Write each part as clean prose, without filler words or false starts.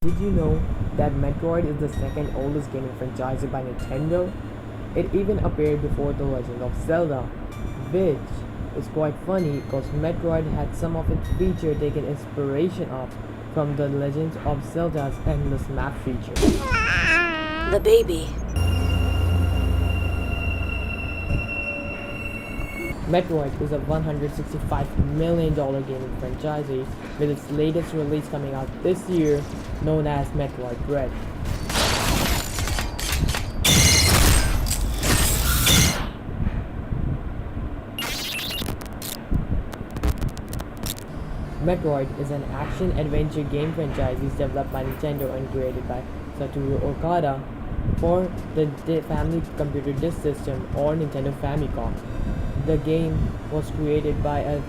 Did you know that Metroid is the second oldest gaming franchise by Nintendo? It even appeared before The Legend of Zelda, which is quite funny because Metroid had some of its features taken inspiration of from The Legend of Zelda's endless map feature. The baby. Metroid is a $165 million gaming franchise with its latest release coming out this year, known as Metroid Dread. Metroid is an action-adventure game franchise developed by Nintendo and created by Satoru Okada for the Family Computer Disk System or Nintendo Famicom. The game was created by a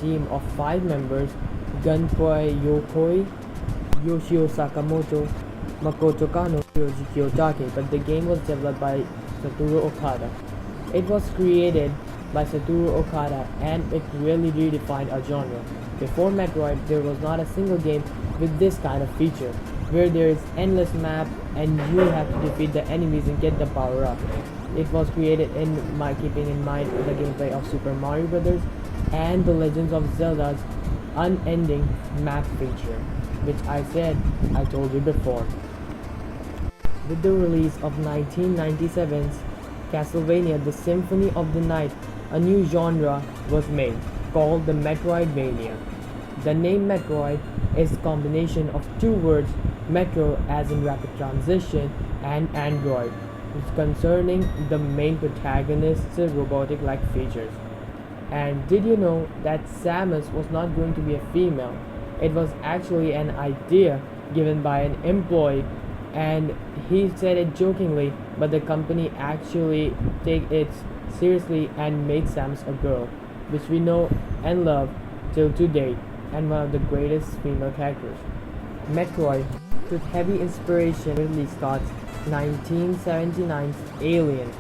team of 5 members: Gunpei Yokoi, Yoshio Sakamoto, Makoto Kano, and Yoji Kiyotake, but the game was developed by Satoru Okada. It was created by Satoru Okada and it really redefined a genre. Before Metroid, there was not a single game with this kind of feature, where there is endless map and you have to defeat the enemies and get the power up. It was created keeping in mind the gameplay of Super Mario Bros. And The Legends of Zelda's unending map feature, which I told you before. With the release of 1997's Castlevania The Symphony of the Night, a new genre was made, called the Metroidvania. The name Metroid is a combination of two words, metro as in rapid transition and android, concerning the main protagonist's robotic-like features. And did you know that Samus was not going to be a female? It was actually an idea given by an employee, and he said it jokingly, but the company actually take it seriously and made Samus a girl, which we know and love till today, and one of the greatest female characters. Metroid took heavy inspiration from Ridley Scott's 1979's Alien,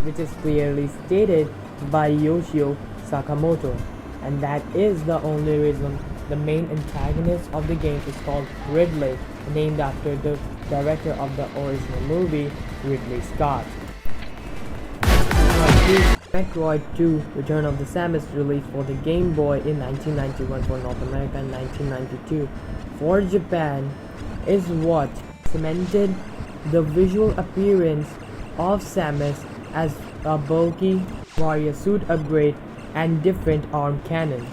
which is clearly stated by Yoshio Sakamoto, and that is the only reason the main antagonist of the game is called Ridley, named after the director of the original movie, Ridley Scott. Metroid 2 Return of the Samus released for the Game Boy in 1991 for North America and 1992 for Japan is what cemented the visual appearance of Samus as a bulky warrior suit upgrade and different arm cannon.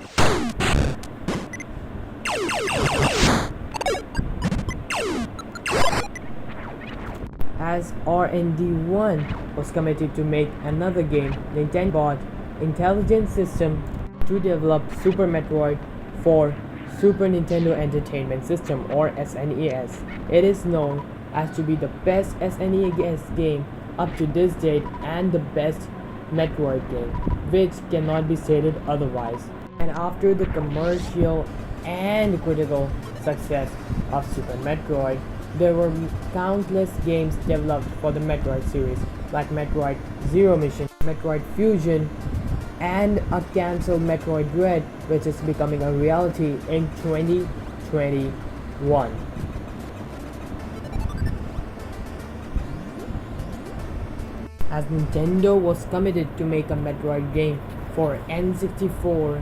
As R&D1 was committed to make another game, Nintendo bought Intelligent System to develop Super Metroid for Super Nintendo Entertainment System or SNES. It is known as to be the best SNES game up to this date and the best Metroid game, which cannot be stated otherwise. And after the commercial and critical success of Super Metroid, there were countless games developed for the Metroid series, like Metroid Zero Mission, Metroid Fusion, and a cancelled Metroid Dread, which is becoming a reality in 2021. As Nintendo was committed to make a Metroid game for N64,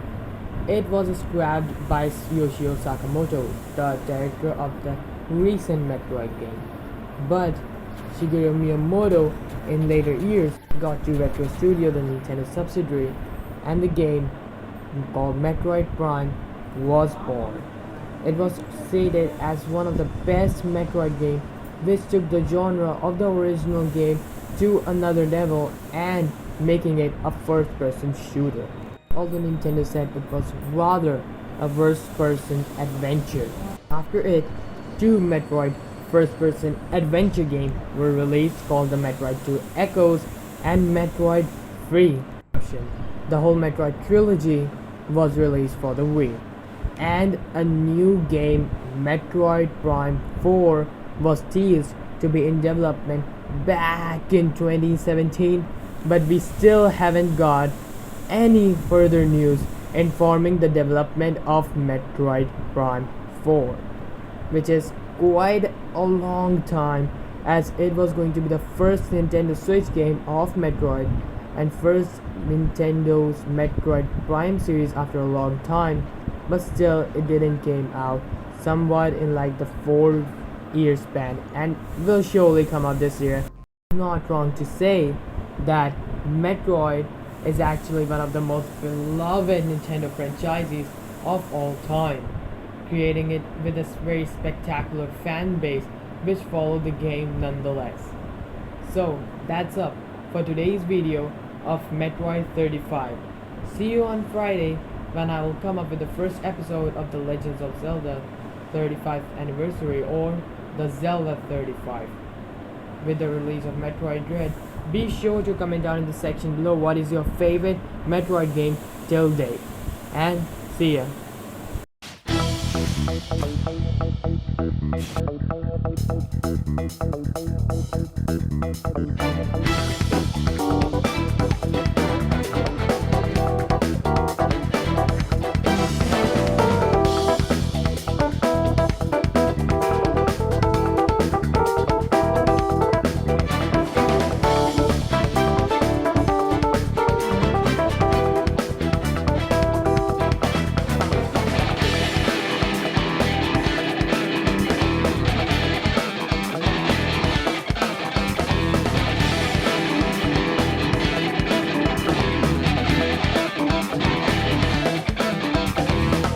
it was scrapped by Yoshio Sakamoto, the director of the recent Metroid game. But Shigeru Miyamoto in later years got to Retro Studio, the Nintendo subsidiary, and the game called Metroid Prime was born. It was cited as one of the best Metroid games, which took the genre of the original game to another level and making it a first-person shooter. Although Nintendo said it was rather a first-person adventure. After it, 2 Metroid first-person adventure games were released called the Metroid 2 Echoes and Metroid Free. The whole Metroid trilogy was released for the Wii. And a new game, Metroid Prime 4, was teased to be in development back in 2017, but we still haven't got any further news informing the development of Metroid Prime 4, which is quite a long time, as it was going to be the first Nintendo Switch game of Metroid and first Nintendo's Metroid Prime series after a long time, but still it didn't came out somewhat in like the 4 year span and will surely come out this year. Not wrong to say that Metroid is actually one of the most beloved Nintendo franchises of all time, creating it with a very spectacular fan base which followed the game nonetheless. So that's up for today's video of Metroid 35. See you on Friday when I will come up with the first episode of The Legends of Zelda 35th anniversary, or the Zelda 35. With the release of Metroid Dread, be sure to comment down in the section below what is your favorite Metroid game till date. And see ya.